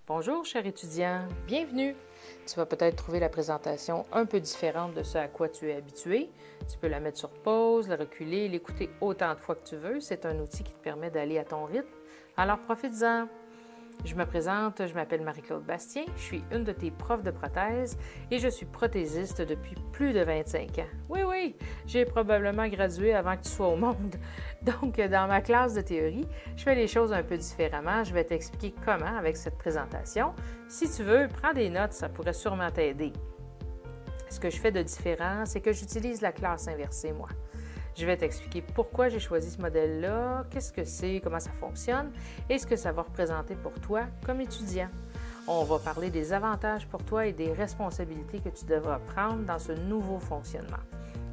Bonjour, cher étudiant, bienvenue! Tu vas peut-être trouver la présentation un peu différente de ce à quoi tu es habitué. Tu peux la mettre sur pause, la reculer, l'écouter autant de fois que tu veux. C'est un outil qui te permet d'aller à ton rythme. Alors profites-en! Je me présente, je m'appelle Marie-Claude Bastien, je suis une de tes profs de prothèse et je suis prothésiste depuis plus de 25 ans. Oui, j'ai probablement gradué avant que tu sois au monde. Donc, dans ma classe de théorie, je fais les choses un peu différemment. Je vais t'expliquer comment avec cette présentation. Si tu veux, prends des notes, ça pourrait sûrement t'aider. Ce que je fais de différent, c'est que j'utilise la classe inversée, moi. Je vais t'expliquer pourquoi j'ai choisi ce modèle-là, qu'est-ce que c'est, comment ça fonctionne et ce que ça va représenter pour toi comme étudiant. On va parler des avantages pour toi et des responsabilités que tu devras prendre dans ce nouveau fonctionnement.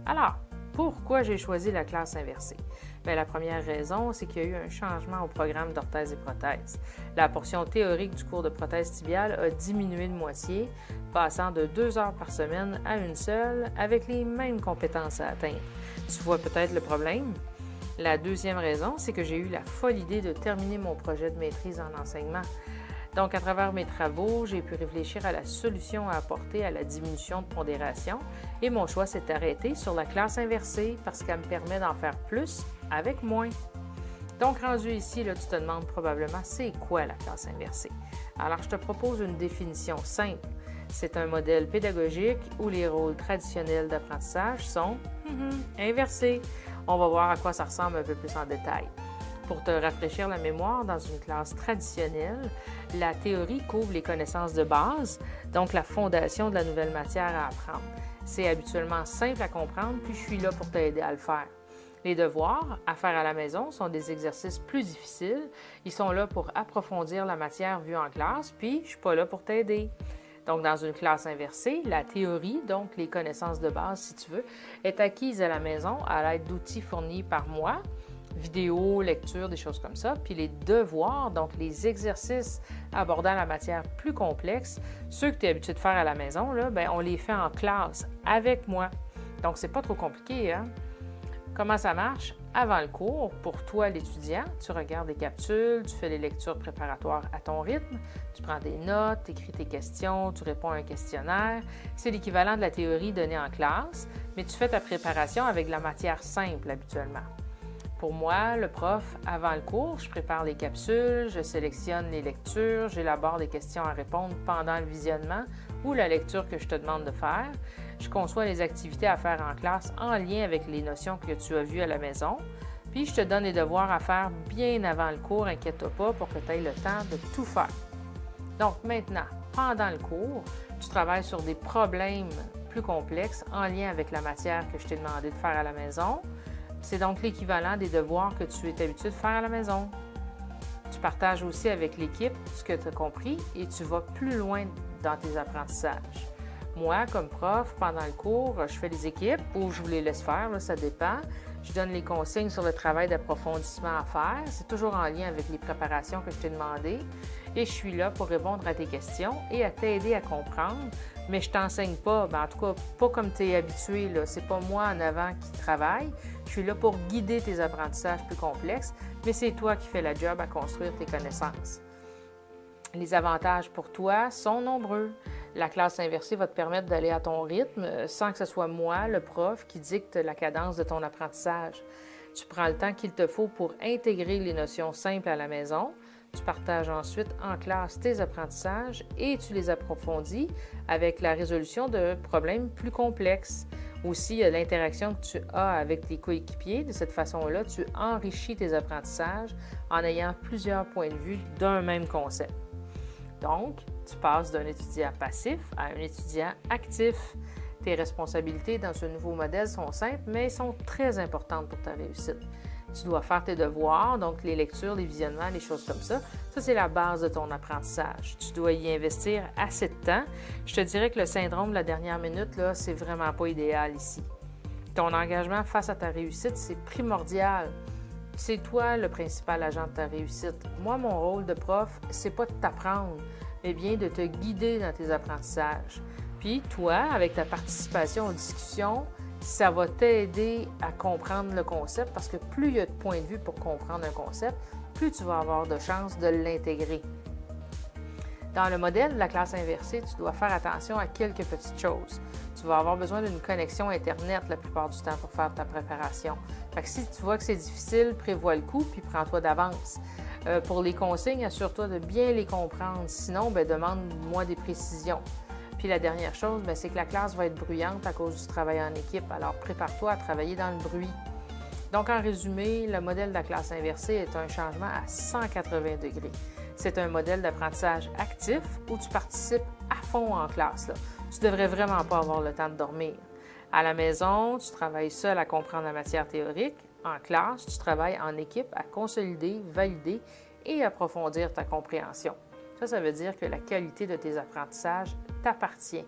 Alors, pourquoi j'ai choisi la classe inversée? Bien, la première raison, c'est qu'il y a eu un changement au programme d'orthèse et prothèse. La portion théorique du cours de prothèse tibiale a diminué de moitié, passant de 2 heures par semaine à une seule, avec les mêmes compétences à atteindre. Tu vois peut-être le problème? La deuxième raison, c'est que j'ai eu la folle idée de terminer mon projet de maîtrise en enseignement. Donc, à travers mes travaux, j'ai pu réfléchir à la solution à apporter à la diminution de pondération et mon choix s'est arrêté sur la classe inversée parce qu'elle me permet d'en faire plus avec moins. Donc, rendu ici, là, tu te demandes probablement c'est quoi la classe inversée? Alors, je te propose une définition simple. C'est un modèle pédagogique où les rôles traditionnels d'apprentissage sont inversés. On va voir à quoi ça ressemble un peu plus en détail. Pour te rafraîchir la mémoire, dans une classe traditionnelle, la théorie couvre les connaissances de base, donc la fondation de la nouvelle matière à apprendre. C'est habituellement simple à comprendre, puis je suis là pour t'aider à le faire. Les devoirs à faire à la maison sont des exercices plus difficiles. Ils sont là pour approfondir la matière vue en classe, puis je ne suis pas là pour t'aider. Donc, dans une classe inversée, la théorie, donc les connaissances de base, si tu veux, est acquise à la maison à l'aide d'outils fournis par moi, vidéos, lectures, des choses comme ça. Puis les devoirs, donc les exercices abordant la matière plus complexe, ceux que tu es habitué de faire à la maison, là, bien, on les fait en classe avec moi. Donc, c'est pas trop compliqué, hein? Comment ça marche? Avant le cours, pour toi, l'étudiant, tu regardes des capsules, tu fais les lectures préparatoires à ton rythme, tu prends des notes, tu écris tes questions, tu réponds à un questionnaire. C'est l'équivalent de la théorie donnée en classe, mais tu fais ta préparation avec de la matière simple habituellement. Pour moi, le prof, avant le cours, je prépare les capsules, je sélectionne les lectures, j'élabore des questions à répondre pendant le visionnement ou la lecture que je te demande de faire. Je conçois les activités à faire en classe en lien avec les notions que tu as vues à la maison. Puis, je te donne les devoirs à faire bien avant le cours, inquiète-toi pas, pour que tu aies le temps de tout faire. Donc, maintenant, pendant le cours, tu travailles sur des problèmes plus complexes en lien avec la matière que je t'ai demandé de faire à la maison. C'est donc l'équivalent des devoirs que tu es habitué de faire à la maison. Tu partages aussi avec l'équipe ce que tu as compris et tu vas plus loin dans tes apprentissages. Moi, comme prof, pendant le cours, je fais les équipes ou je vous les laisse faire, là, ça dépend. Je donne les consignes sur le travail d'approfondissement à faire. C'est toujours en lien avec les préparations que je t'ai demandées. Et je suis là pour répondre à tes questions et à t'aider à comprendre. Mais je t'enseigne pas, en tout cas, pas comme tu es habitué. Là. C'est pas moi en avant qui travaille. Je suis là pour guider tes apprentissages plus complexes, mais c'est toi qui fais la job à construire tes connaissances. Les avantages pour toi sont nombreux. La classe inversée va te permettre d'aller à ton rythme sans que ce soit moi, le prof, qui dicte la cadence de ton apprentissage. Tu prends le temps qu'il te faut pour intégrer les notions simples à la maison. Tu partages ensuite en classe tes apprentissages et tu les approfondis avec la résolution de problèmes plus complexes. Aussi, il y a l'interaction que tu as avec tes coéquipiers. De cette façon-là, tu enrichis tes apprentissages en ayant plusieurs points de vue d'un même concept. Donc, tu passes d'un étudiant passif à un étudiant actif. Tes responsabilités dans ce nouveau modèle sont simples, mais sont très importantes pour ta réussite. Tu dois faire tes devoirs, donc les lectures, les visionnements, les choses comme ça. Ça, c'est la base de ton apprentissage. Tu dois y investir assez de temps. Je te dirais que le syndrome de la dernière minute, là, c'est vraiment pas idéal ici. Ton engagement face à ta réussite, c'est primordial. C'est toi le principal agent de ta réussite. Moi, mon rôle de prof, c'est pas de t'apprendre, mais bien de te guider dans tes apprentissages. Puis, toi, avec ta participation aux discussions, ça va t'aider à comprendre le concept parce que plus il y a de points de vue pour comprendre un concept, plus tu vas avoir de chances de l'intégrer. Dans le modèle de la classe inversée, tu dois faire attention à quelques petites choses. Tu vas avoir besoin d'une connexion Internet la plupart du temps pour faire ta préparation. Fait que si tu vois que c'est difficile, prévois le coup puis prends-toi d'avance. Pour les consignes, assure-toi de bien les comprendre. Sinon, demande-moi des précisions. Puis la dernière chose, c'est que la classe va être bruyante à cause du travail en équipe. Alors prépare-toi à travailler dans le bruit. Donc en résumé, le modèle de la classe inversée est un changement à 180 degrés. C'est un modèle d'apprentissage actif où tu participes à fond en classe. Là. Tu ne devrais vraiment pas avoir le temps de dormir. À la maison, tu travailles seul à comprendre la matière théorique. En classe, tu travailles en équipe à consolider, valider et approfondir ta compréhension. Ça veut dire que la qualité de tes apprentissages t'appartient.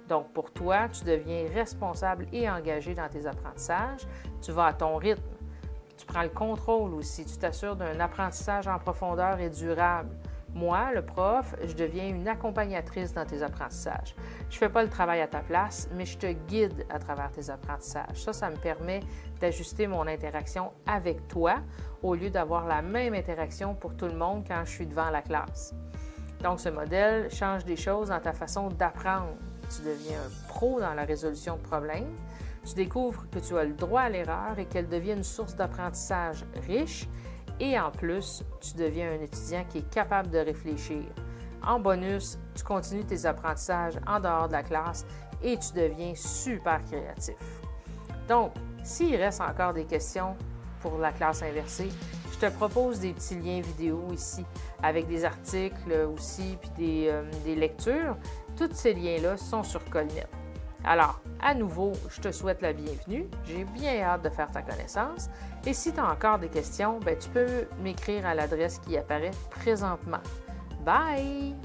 Donc, pour toi, tu deviens responsable et engagé dans tes apprentissages. Tu vas à ton rythme. Tu prends le contrôle aussi. Tu t'assures d'un apprentissage en profondeur et durable. Moi, le prof, je deviens une accompagnatrice dans tes apprentissages. Je ne fais pas le travail à ta place, mais je te guide à travers tes apprentissages. Ça me permet d'ajuster mon interaction avec toi au lieu d'avoir la même interaction pour tout le monde quand je suis devant la classe. Donc, ce modèle change des choses dans ta façon d'apprendre. Tu deviens un pro dans la résolution de problèmes. Tu découvres que tu as le droit à l'erreur et qu'elle devient une source d'apprentissage riche. Et en plus, tu deviens un étudiant qui est capable de réfléchir. En bonus, tu continues tes apprentissages en dehors de la classe et tu deviens super créatif. Donc, s'il reste encore des questions pour la classe inversée, je te propose des petits liens vidéo ici avec des articles aussi puis des lectures. Tous ces liens-là sont sur Colnet. Alors, à nouveau, je te souhaite la bienvenue. J'ai bien hâte de faire ta connaissance. Et si tu as encore des questions, tu peux m'écrire à l'adresse qui apparaît présentement. Bye!